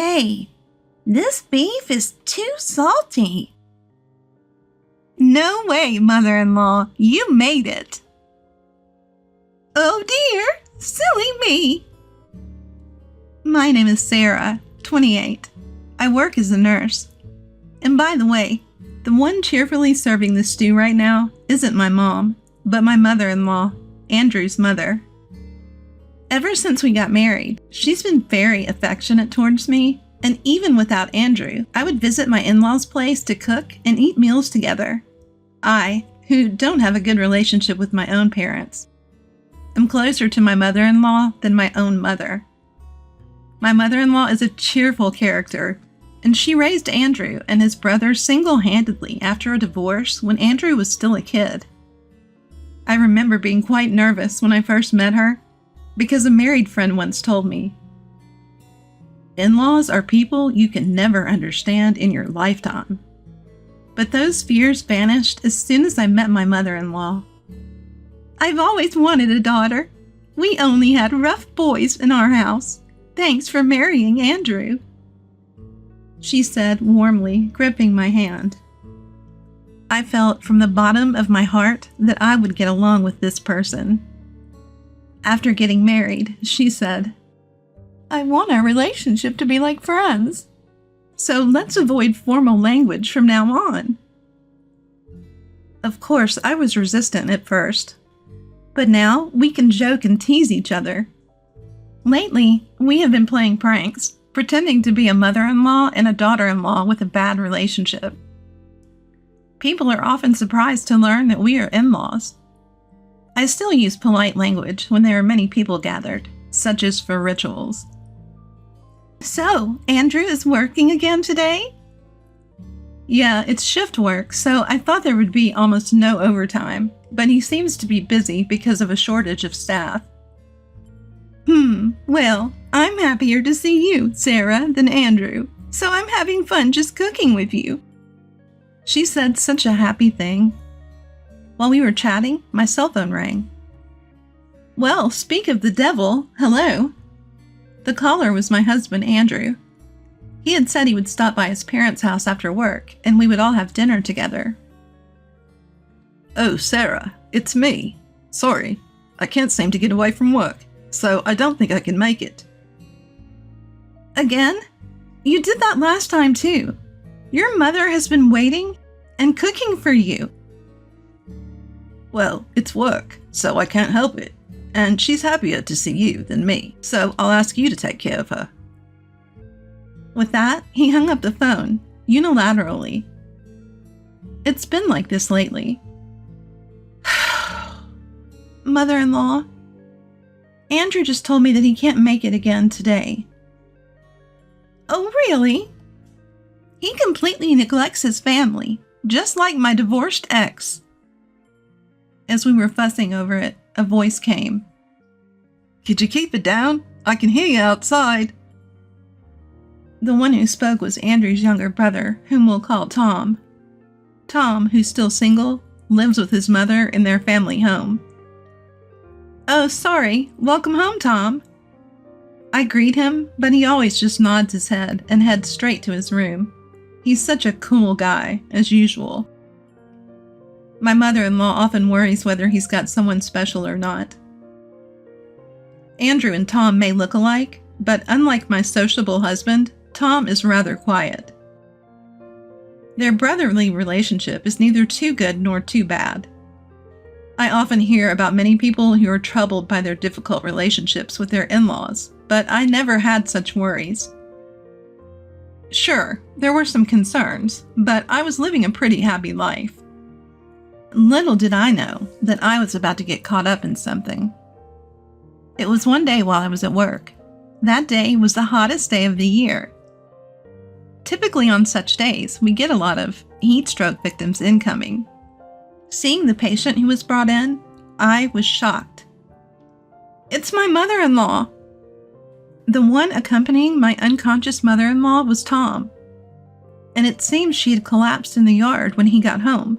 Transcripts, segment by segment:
Hey, this beef is too salty. No way, mother-in-law, you made it. Oh dear, silly me. My name is Sarah, 28. I work as a nurse. And by the way, the one cheerfully serving the stew right now isn't my mom, but my mother-in-law, Andrew's mother. Ever since we got married, she's been very affectionate towards me, and even without Andrew, I would visit my in-laws' place to cook and eat meals together. I, who don't have a good relationship with my own parents, am closer to my mother-in-law than my own mother. My mother-in-law is a cheerful character, and she raised Andrew and his brother single-handedly after a divorce when Andrew was still a kid. I remember being quite nervous when I first met her, because a married friend once told me, "In-laws are people you can never understand in your lifetime." But those fears vanished as soon as I met my mother-in-law. I've always wanted a daughter. We only had rough boys in our house. Thanks for marrying Andrew, she said warmly, gripping my hand. I felt from the bottom of my heart that I would get along with this person. After getting married, she said, "I want our relationship to be like friends, so let's avoid formal language from now on." Of course, I was resistant at first, but now we can joke and tease each other. Lately, we have been playing pranks, pretending to be a mother-in-law and a daughter-in-law with a bad relationship. People are often surprised to learn that we are in-laws. I still use polite language when there are many people gathered, such as for rituals. "So, Andrew is working again today?" "Yeah, it's shift work, so I thought there would be almost no overtime, but he seems to be busy because of a shortage of staff." Well, I'm happier to see you, Sarah, than Andrew, so I'm having fun just cooking with you." She said such a happy thing. While we were chatting, my cell phone rang. Well, speak of the devil, hello. The caller was my husband, Andrew. He had said he would stop by his parents' house after work, and we would all have dinner together. "Oh, Sarah, it's me. Sorry, I can't seem to get away from work, so I don't think I can make it." "Again? You did that last time too. Your mother has been waiting and cooking for you." "Well, it's work, so I can't help it. And she's happier to see you than me, so I'll ask you to take care of her." With that, he hung up the phone, unilaterally. It's been like this lately. Mother-in-law, Andrew just told me that he can't make it again today. Oh, really? He completely neglects his family, just like my divorced ex. As we were fussing over it, a voice came. "Could you keep it down? I can hear you outside." The one who spoke was Andrew's younger brother, whom we'll call Tom. Tom, who's still single, lives with his mother in their family home. "Oh, sorry. Welcome home, Tom." I greet him, but he always just nods his head and heads straight to his room. He's such a cool guy, as usual. My mother-in-law often worries whether he's got someone special or not. Andrew and Tom may look alike, but unlike my sociable husband, Tom is rather quiet. Their brotherly relationship is neither too good nor too bad. I often hear about many people who are troubled by their difficult relationships with their in-laws, but I never had such worries. Sure, there were some concerns, but I was living a pretty happy life. Little did I know that I was about to get caught up in something. It was one day while I was at work. That day was the hottest day of the year. Typically on such days, we get a lot of heat stroke victims incoming. Seeing the patient who was brought in, I was shocked. "It's my mother-in-law." The one accompanying my unconscious mother-in-law was Tom, and it seems she had collapsed in the yard when he got home.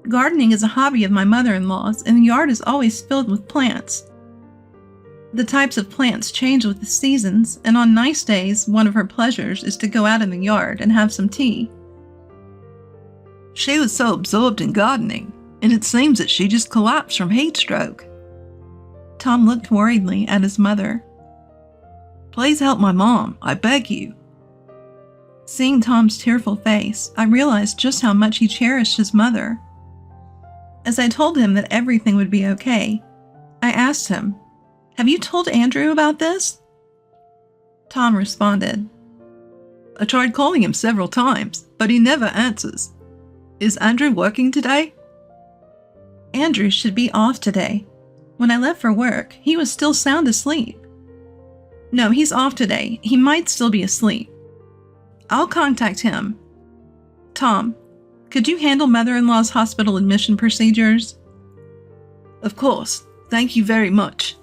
Gardening is a hobby of my mother-in-law's, and the yard is always filled with plants. The types of plants change with the seasons, and on nice days, one of her pleasures is to go out in the yard and have some tea. She was so absorbed in gardening, and it seems that she just collapsed from heat stroke. Tom looked worriedly at his mother. Please help my mom, I beg you. Seeing Tom's tearful face, I realized just how much he cherished his mother. As I told him that everything would be okay, I asked him, "Have you told Andrew about this?" Tom responded, I tried calling him several times, but he never answers. Is Andrew working today? Andrew should be off today. When I left for work, he was still sound asleep. No, he's off today. He might still be asleep. I'll contact him. Tom, could you handle mother-in-law's hospital admission procedures? Of course. Thank you very much.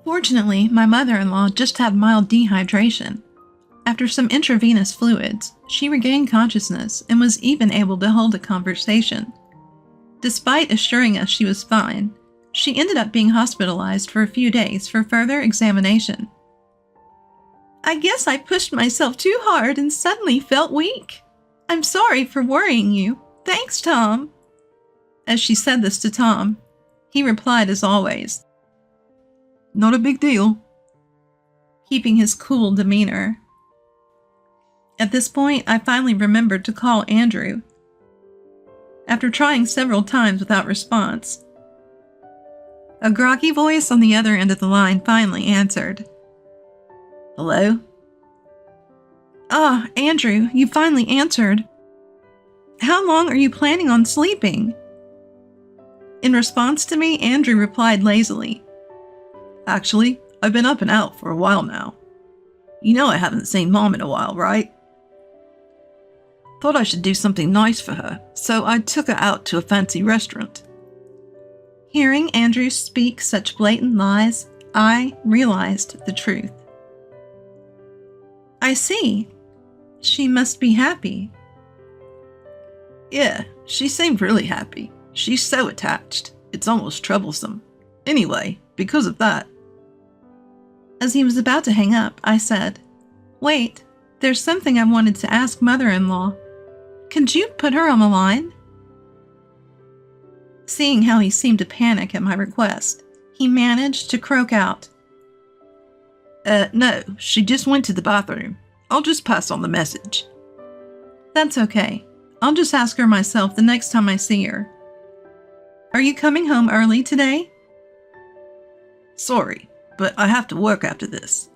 Fortunately, my mother-in-law just had mild dehydration. After some intravenous fluids, she regained consciousness and was even able to hold a conversation. Despite assuring us she was fine, she ended up being hospitalized for a few days for further examination. I guess I pushed myself too hard and suddenly felt weak. I'm sorry for worrying you. Thanks, Tom. As she said this to Tom, he replied as always, Not a big deal. Keeping his cool demeanor. At this point, I finally remembered to call Andrew. After trying several times without response, a groggy voice on the other end of the line finally answered. Hello? Ah, Andrew, you finally answered. How long are you planning on sleeping? In response to me, Andrew replied lazily, Actually, I've been up and out for a while now. You know I haven't seen Mom in a while, right? Thought I should do something nice for her, so I took her out to a fancy restaurant. Hearing Andrew speak such blatant lies, I realized the truth. I see. She must be happy. Yeah, she seemed really happy. She's so attached. It's almost troublesome. Anyway, because of that. As he was about to hang up, I said, Wait, there's something I wanted to ask mother-in-law. Could you put her on the line? Seeing how he seemed to panic at my request, he managed to croak out, No, she just went to the bathroom. I'll just pass on the message. That's okay. I'll just ask her myself the next time I see her. Are you coming home early today? Sorry, but I have to work after this.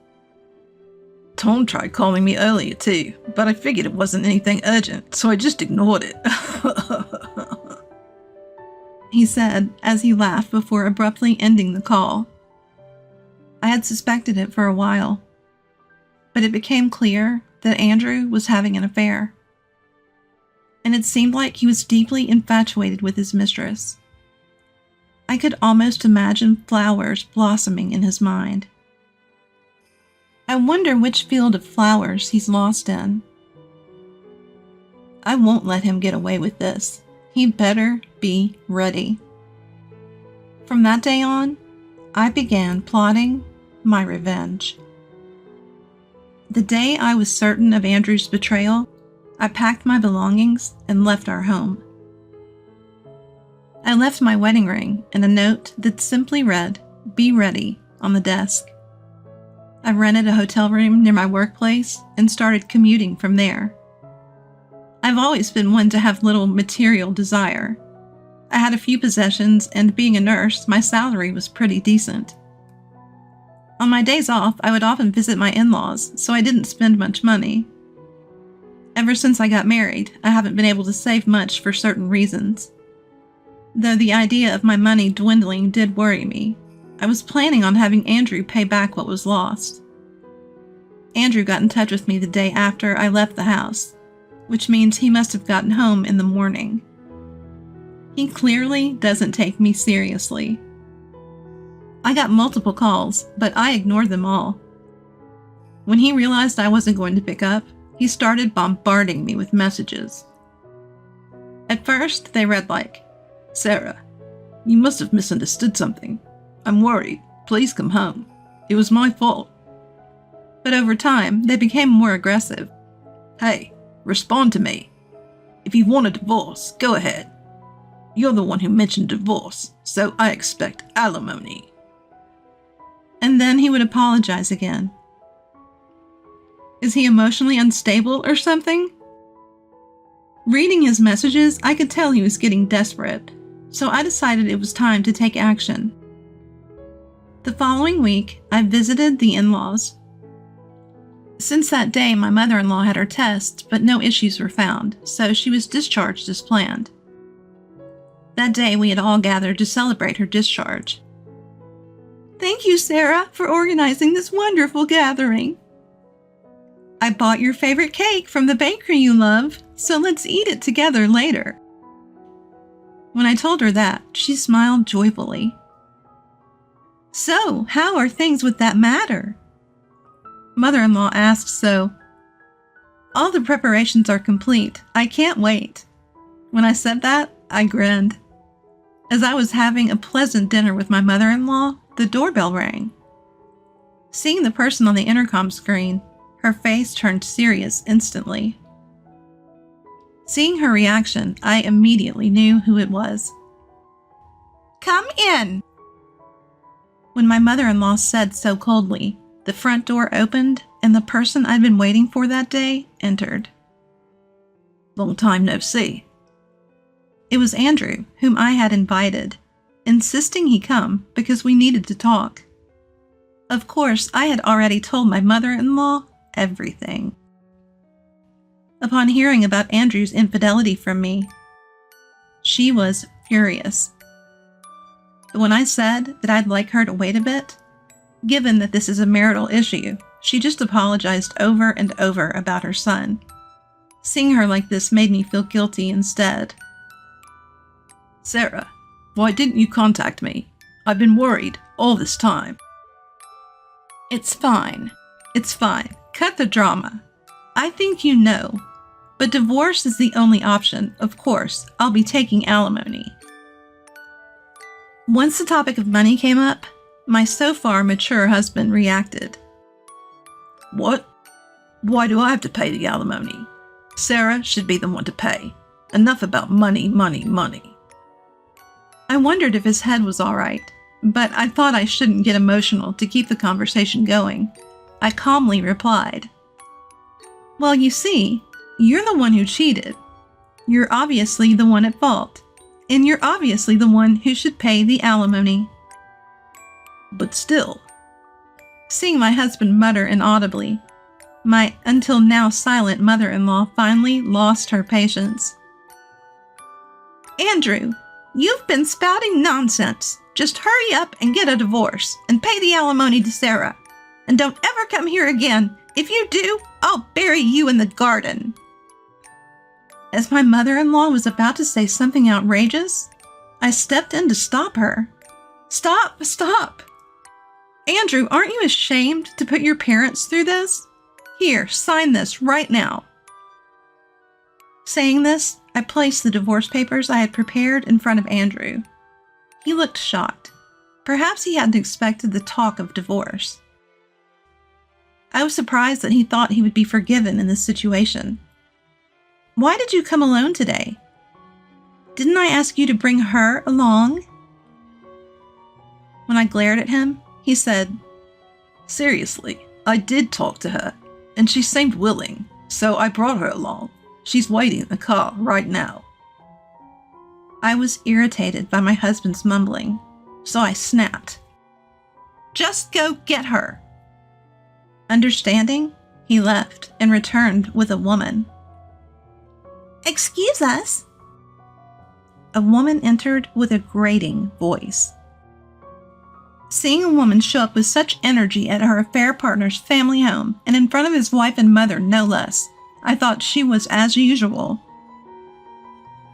Tom tried calling me earlier too, but I figured it wasn't anything urgent, so I just ignored it. He said as he laughed before abruptly ending the call. I had suspected it for a while, but it became clear that Andrew was having an affair. And it seemed like he was deeply infatuated with his mistress. I could almost imagine flowers blossoming in his mind. I wonder which field of flowers he's lost in. I won't let him get away with this. He better be ready. From that day on, I began plotting my revenge. The day I was certain of Andrew's betrayal, I packed my belongings and left our home. I left my wedding ring and a note that simply read, "Be ready," on the desk. I rented a hotel room near my workplace and started commuting from there. I've always been one to have little material desire. I had a few possessions, and being a nurse, my salary was pretty decent. On my days off, I would often visit my in-laws, so I didn't spend much money. Ever since I got married, I haven't been able to save much for certain reasons. Though the idea of my money dwindling did worry me, I was planning on having Andrew pay back what was lost. Andrew got in touch with me the day after I left the house, which means he must have gotten home in the morning. He clearly doesn't take me seriously. I got multiple calls, but I ignored them all. When he realized I wasn't going to pick up, he started bombarding me with messages. At first, they read like, Sarah, you must have misunderstood something. I'm worried. please come home. It was my fault. But over time, they became more aggressive. Hey, respond to me. If you want a divorce, go ahead. You're the one who mentioned divorce, so I expect alimony. And then he would apologize again. Is he emotionally unstable or something? Reading his messages, I could tell he was getting desperate, so I decided it was time to take action. The following week, I visited the in-laws. Since that day, my mother-in-law had her tests, but no issues were found, so she was discharged as planned. That day, we had all gathered to celebrate her discharge. Thank you, Sarah, for organizing this wonderful gathering. I bought your favorite cake from the bakery you love, so let's eat it together later. When I told her that, she smiled joyfully. So, how are things with that matter? Mother-in-law asked so. All the preparations are complete. I can't wait. When I said that, I grinned. As I was having a pleasant dinner with my mother-in-law, the doorbell rang. Seeing the person on the intercom screen, her face turned serious instantly. Seeing her reaction, I immediately knew who it was. Come in! When my mother-in-law said so coldly, the front door opened and the person I'd been waiting for that day entered. Long time no see. It was Andrew, whom I had invited, insisting he come because we needed to talk. Of course, I had already told my mother-in-law everything. Upon hearing about Andrew's infidelity from me, she was furious. But when I said that I'd like her to wait a bit, given that this is a marital issue, she just apologized over and over about her son. Seeing her like this made me feel guilty instead. Sarah, why didn't you contact me? I've been worried all this time. It's fine. It's fine. Cut the drama. I think you know. But divorce is the only option. Of course, I'll be taking alimony. Once the topic of money came up, my so far mature husband reacted. What? Why do I have to pay the alimony? Sarah should be the one to pay. Enough about money, money, money. I wondered if his head was all right, but I thought I shouldn't get emotional to keep the conversation going. I calmly replied, well, you see, you're the one who cheated. You're obviously the one at fault, and you're obviously the one who should pay the alimony. But still. Seeing my husband mutter inaudibly, my until now silent mother-in-law finally lost her patience. Andrew, you've been spouting nonsense. Just hurry up and get a divorce and pay the alimony to Sarah. And don't ever come here again. If you do, I'll bury you in the garden. As my mother-in-law was about to say something outrageous, I stepped in to stop her. Stop! Stop! Andrew, aren't you ashamed to put your parents through this? Here, sign this right now. Saying this, I placed the divorce papers I had prepared in front of Andrew. He looked shocked. Perhaps he hadn't expected the talk of divorce. I was surprised that he thought he would be forgiven in this situation. Why did you come alone today? Didn't I ask you to bring her along? When I glared at him, he said, seriously, I did talk to her, and she seemed willing, so I brought her along. She's waiting in the car right now. I was irritated by my husband's mumbling, so I snapped. Just go get her. Understanding, he left and returned with a woman. Excuse us. A woman entered with a grating voice. Seeing a woman show up with such energy at her affair partner's family home and in front of his wife and mother, no less, I thought she was as usual.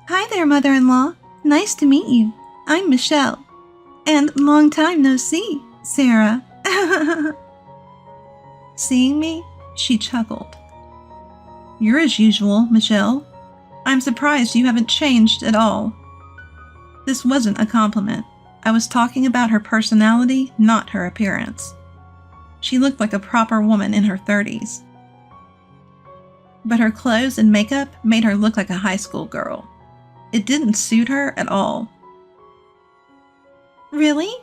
Hi there, mother-in-law. Nice to meet you. I'm Michelle. And long time no see, Sarah. Seeing me, she chuckled. You're as usual, Michelle. I'm surprised you haven't changed at all. This wasn't a compliment. I was talking about her personality, not her appearance. She looked like a proper woman in her 30s. But her clothes and makeup made her look like a high school girl. It didn't suit her at all. Really?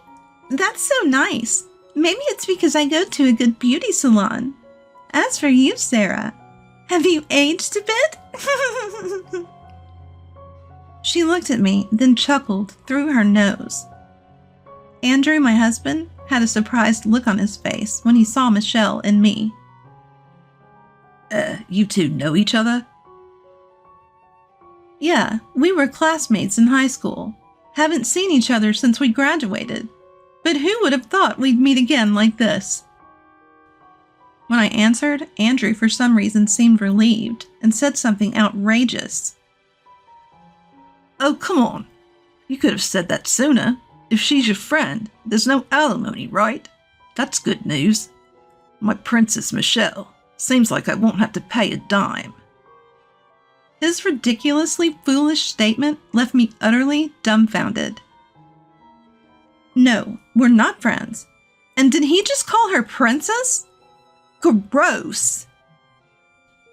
That's so nice. Maybe it's because I go to a good beauty salon. As for you, Sarah, have you aged a bit? She looked at me, then chuckled through her nose. Andrew, my husband, had a surprised look on his face when he saw Michelle and me. You two know each other? Yeah, we were classmates in high school. Haven't seen each other since we graduated. But who would have thought we'd meet again like this? When I answered, Andrew for some reason seemed relieved and said something outrageous. Oh, come on. You could have said that sooner. If she's your friend, there's no alimony, right? That's good news. My Princess Michelle. Seems like I won't have to pay a dime. His ridiculously foolish statement left me utterly dumbfounded. No, we're not friends. And did he just call her princess? Gross!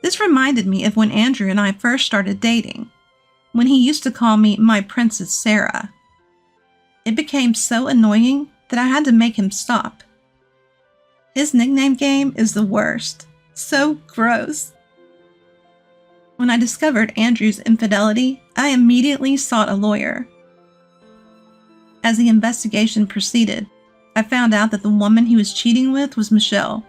This reminded me of when Andrew and I first started dating, when he used to call me my Princess Sarah. It became so annoying that I had to make him stop. His nickname game is the worst. So gross. When I discovered Andrew's infidelity, I immediately sought a lawyer. As the investigation proceeded, I found out that the woman he was cheating with was Michelle.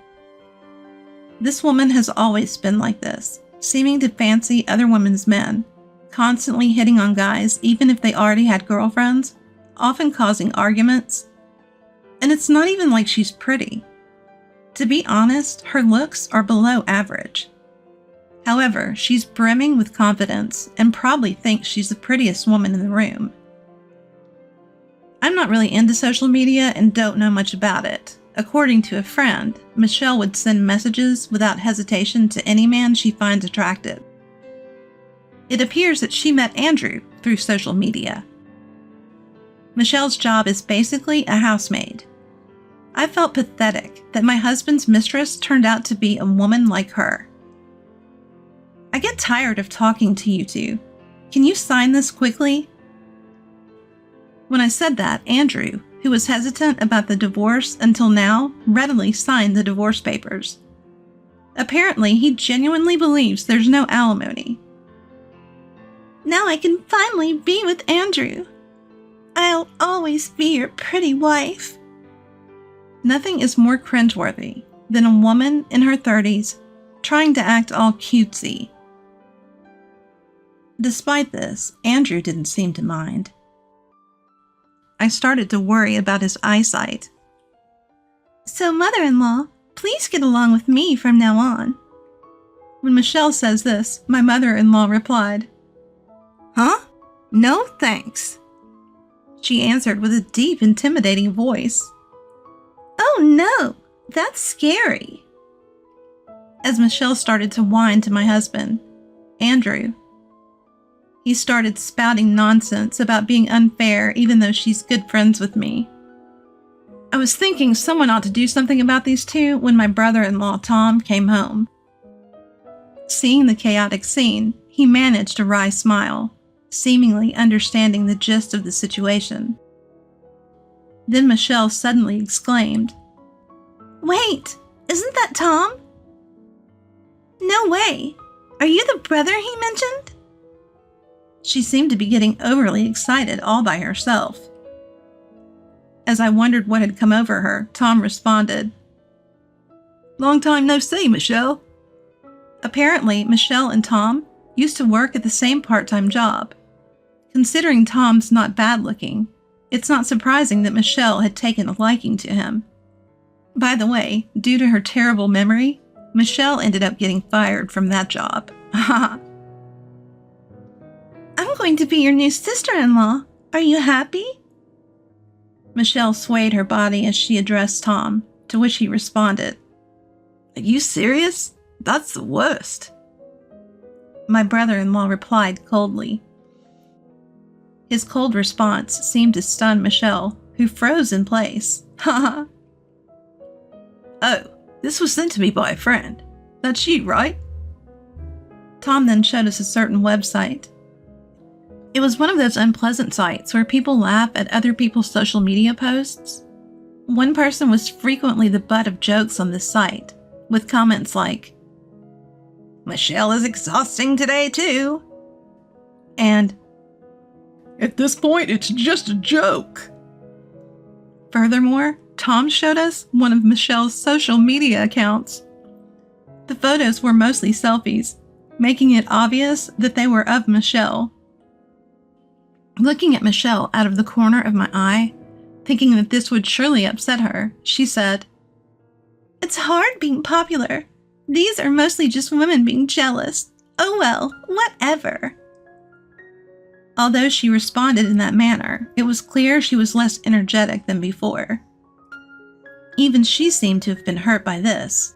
This woman has always been like this, seeming to fancy other women's men, constantly hitting on guys even if they already had girlfriends, often causing arguments. And it's not even like she's pretty. To be honest, her looks are below average. However, she's brimming with confidence and probably thinks she's the prettiest woman in the room. I'm not really into social media and don't know much about it. According to a friend, Michelle would send messages without hesitation to any man she finds attractive. It appears that she met Andrew through social media. Michelle's job is basically a housemaid. I felt pathetic that my husband's mistress turned out to be a woman like her. I get tired of talking to you two. Can you sign this quickly? When I said that, Andrew, who was hesitant about the divorce until now, readily signed the divorce papers. Apparently, he genuinely believes there's no alimony. Now I can finally be with Andrew. I'll always be your pretty wife. Nothing is more cringeworthy than a woman in her 30s trying to act all cutesy. Despite this, Andrew didn't seem to mind. I started to worry about his eyesight. So, mother-in-law, please get along with me from now on. When Michelle says this, my mother-in-law replied, Huh? No, thanks. She answered with a deep, intimidating voice. Oh no, that's scary. As Michelle started to whine to my husband, Andrew, he started spouting nonsense about being unfair even though she's good friends with me. I was thinking someone ought to do something about these two when my brother-in-law Tom came home. Seeing the chaotic scene, he managed a wry smile, seemingly understanding the gist of the situation. Then Michelle suddenly exclaimed, Wait, isn't that Tom? No way. Are you the brother he mentioned? She seemed to be getting overly excited all by herself. As I wondered what had come over her, Tom responded, Long time no see, Michelle. Apparently, Michelle and Tom used to work at the same part-time job. Considering Tom's not bad-looking, it's not surprising that Michelle had taken a liking to him. By the way, due to her terrible memory, Michelle ended up getting fired from that job. I'm going to be your new sister-in-law. Are you happy? Michelle swayed her body as she addressed Tom, to which he responded, Are you serious? That's the worst. My brother-in-law replied coldly. His cold response seemed to stun Michelle, who froze in place. Haha. Oh, this was sent to me by a friend. That's you, right? Tom then showed us a certain website. It was one of those unpleasant sites where people laugh at other people's social media posts. One person was frequently the butt of jokes on this site, with comments like, "Michelle is exhausting today too," and "At this point, it's just a joke." Furthermore, Tom showed us one of Michelle's social media accounts. The photos were mostly selfies, making it obvious that they were of Michelle. Looking at Michelle out of the corner of my eye, thinking that this would surely upset her, she said, "It's hard being popular. These are mostly just women being jealous. Oh well, whatever." Although she responded in that manner, it was clear she was less energetic than before. Even she seemed to have been hurt by this.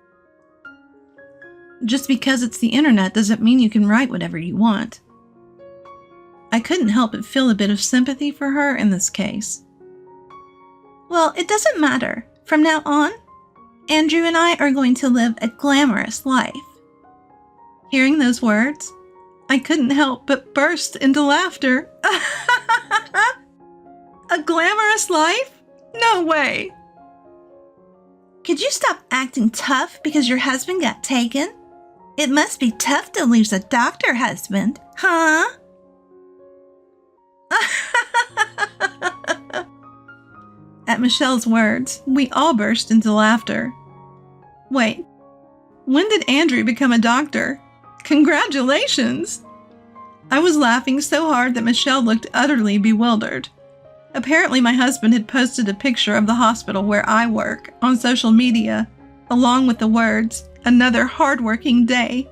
Just because it's the internet doesn't mean you can write whatever you want. I couldn't help but feel a bit of sympathy for her in this case. "Well, it doesn't matter. From now on, Andrew and I are going to live a glamorous life." Hearing those words, I couldn't help but burst into laughter. A glamorous life? No way! "Could you stop acting tough because your husband got taken? It must be tough to lose a doctor husband, huh?" At Michelle's words, we all burst into laughter. Wait, when did Andrew become a doctor? Congratulations! I was laughing so hard that Michelle looked utterly bewildered. Apparently my husband had posted a picture of the hospital where I work on social media, along with the words, "Another hard-working day."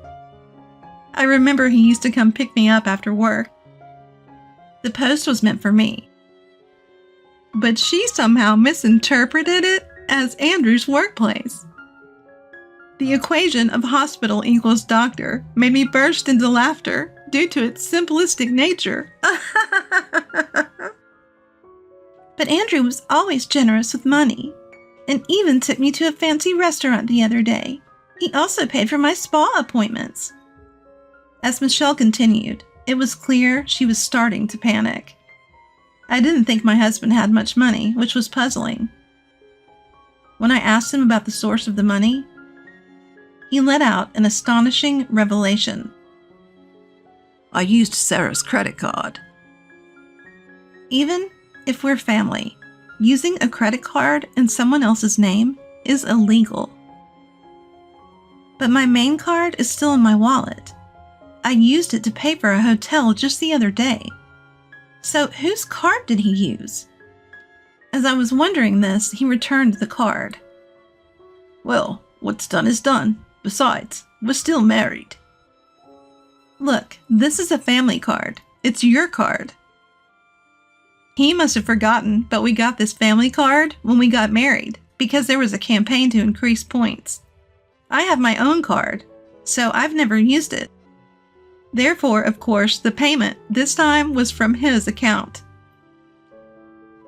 I remember he used to come pick me up after work. The post was meant for me, but she somehow misinterpreted it as Andrew's workplace. The equation of hospital equals doctor made me burst into laughter due to its simplistic nature. But Andrew was always generous with money, and even took me to a fancy restaurant the other day. He also paid for my spa appointments. As Michelle continued, it was clear she was starting to panic. I didn't think my husband had much money, which was puzzling. When I asked him about the source of the money, he let out an astonishing revelation. "I used Sarah's credit card." Even if we're family, using a credit card in someone else's name is illegal. But my main card is still in my wallet. I used it to pay for a hotel just the other day. So whose card did he use? As I was wondering this, he returned the card. "Well, what's done is done. Besides, we're still married." "Look, this is a family card. It's your card." He must have forgotten, but we got this family card when we got married because there was a campaign to increase points. I have my own card, so I've never used it. Therefore, of course, the payment this time was from his account.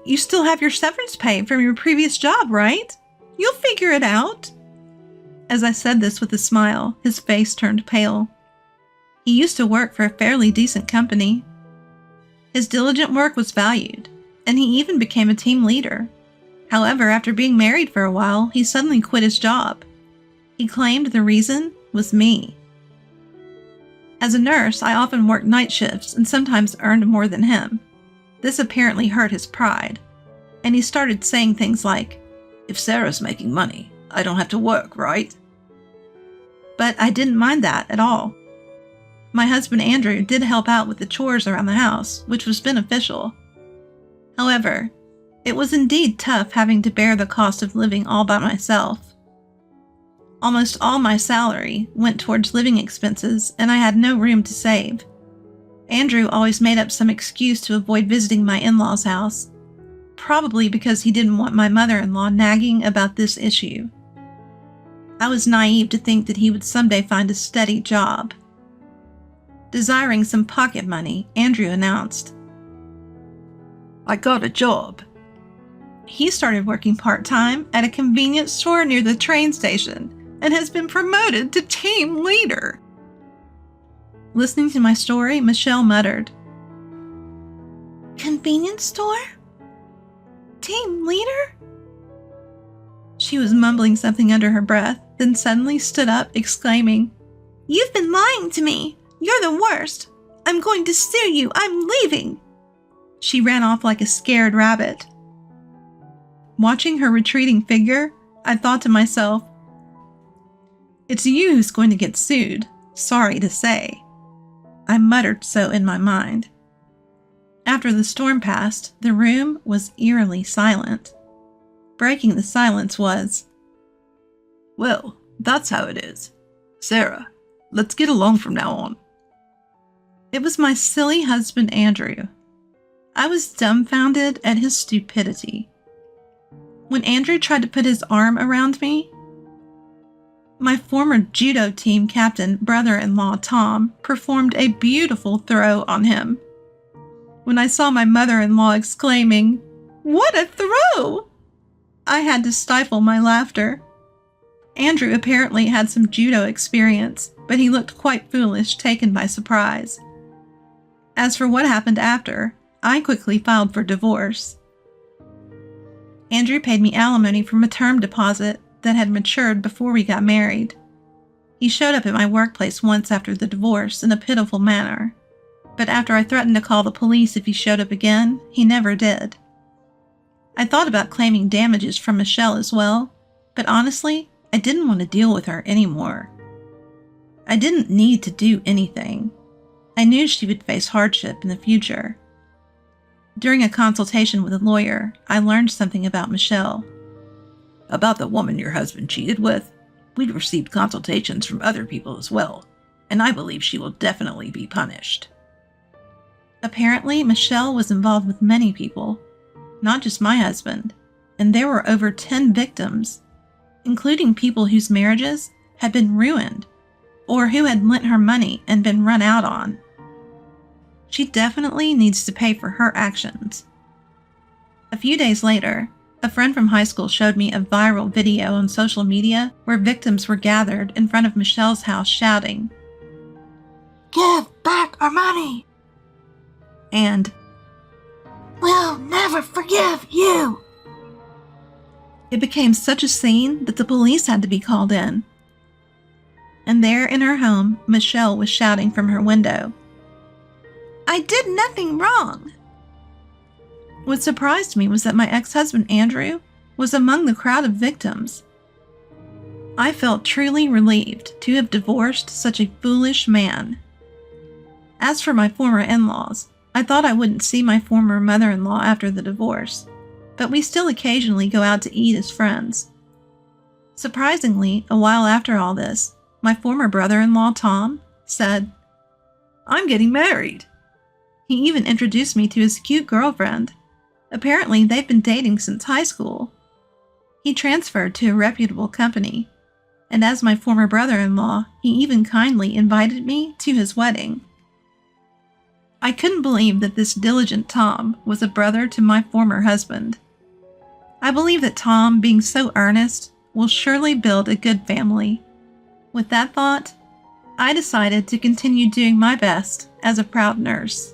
"You still have your severance pay from your previous job, right? You'll figure it out." As I said this with a smile, his face turned pale. He used to work for a fairly decent company. His diligent work was valued, and he even became a team leader. However, after being married for a while, he suddenly quit his job. He claimed the reason was me. As a nurse, I often worked night shifts and sometimes earned more than him. This apparently hurt his pride, and he started saying things like, "If Sarah's making money, I don't have to work, right?" But I didn't mind that at all. My husband Andrew did help out with the chores around the house, which was beneficial. However, it was indeed tough having to bear the cost of living all by myself. Almost all my salary went towards living expenses, and I had no room to save. Andrew always made up some excuse to avoid visiting my in-laws' house, probably because he didn't want my mother-in-law nagging about this issue. I was naive to think that he would someday find a steady job. Desiring some pocket money, Andrew announced, "I got a job." He started working part-time at a convenience store near the train station and has been promoted to team leader. Listening to my story, Michelle muttered, "Convenience store? Team leader?" She was mumbling something under her breath, then suddenly stood up, exclaiming, "You've been lying to me! You're the worst! I'm going to sue you! I'm leaving!" She ran off like a scared rabbit. Watching her retreating figure, I thought to myself, "It's you who's going to get sued, sorry to say." I muttered so in my mind. After the storm passed, the room was eerily silent. Breaking the silence was, "Well, that's how it is. Sarah, let's get along from now on." It was my silly husband, Andrew. I was dumbfounded at his stupidity. When Andrew tried to put his arm around me, my former judo team captain brother-in-law, Tom, performed a beautiful throw on him. When I saw my mother-in-law exclaiming, "What a throw!" I had to stifle my laughter. Andrew apparently had some judo experience, but he looked quite foolish, taken by surprise. As for what happened after, I quickly filed for divorce. Andrew paid me alimony from a term deposit that had matured before we got married. He showed up at my workplace once after the divorce in a pitiful manner, but after I threatened to call the police if he showed up again, he never did. I thought about claiming damages from Michelle as well, but honestly, I didn't want to deal with her anymore. I didn't need to do anything. I knew she would face hardship in the future. During a consultation with a lawyer, I learned something about Michelle. About the woman your husband cheated with, we've received consultations from other people as well, and I believe she will definitely be punished. Apparently, Michelle was involved with many people, not just my husband, and there were over 10 victims, including people whose marriages had been ruined or who had lent her money and been run out on. She definitely needs to pay for her actions. A few days later, a friend from high school showed me a viral video on social media where victims were gathered in front of Michelle's house shouting, "Give back our money!" and "We'll never forgive you!" It became such a scene that the police had to be called in. And there in her home, Michelle was shouting from her window, "I did nothing wrong!" What surprised me was that my ex-husband Andrew was among the crowd of victims. I felt truly relieved to have divorced such a foolish man. As for my former in-laws, I thought I wouldn't see my former mother-in-law after the divorce, but we still occasionally go out to eat as friends. Surprisingly, a while after all this, my former brother-in-law, Tom, said, "I'm getting married." He even introduced me to his cute girlfriend. Apparently, they've been dating since high school. He transferred to a reputable company, and as my former brother-in-law, he even kindly invited me to his wedding. I couldn't believe that this diligent Tom was a brother to my former husband. I believe that Tom, being so earnest, will surely build a good family. With that thought, I decided to continue doing my best as a proud nurse.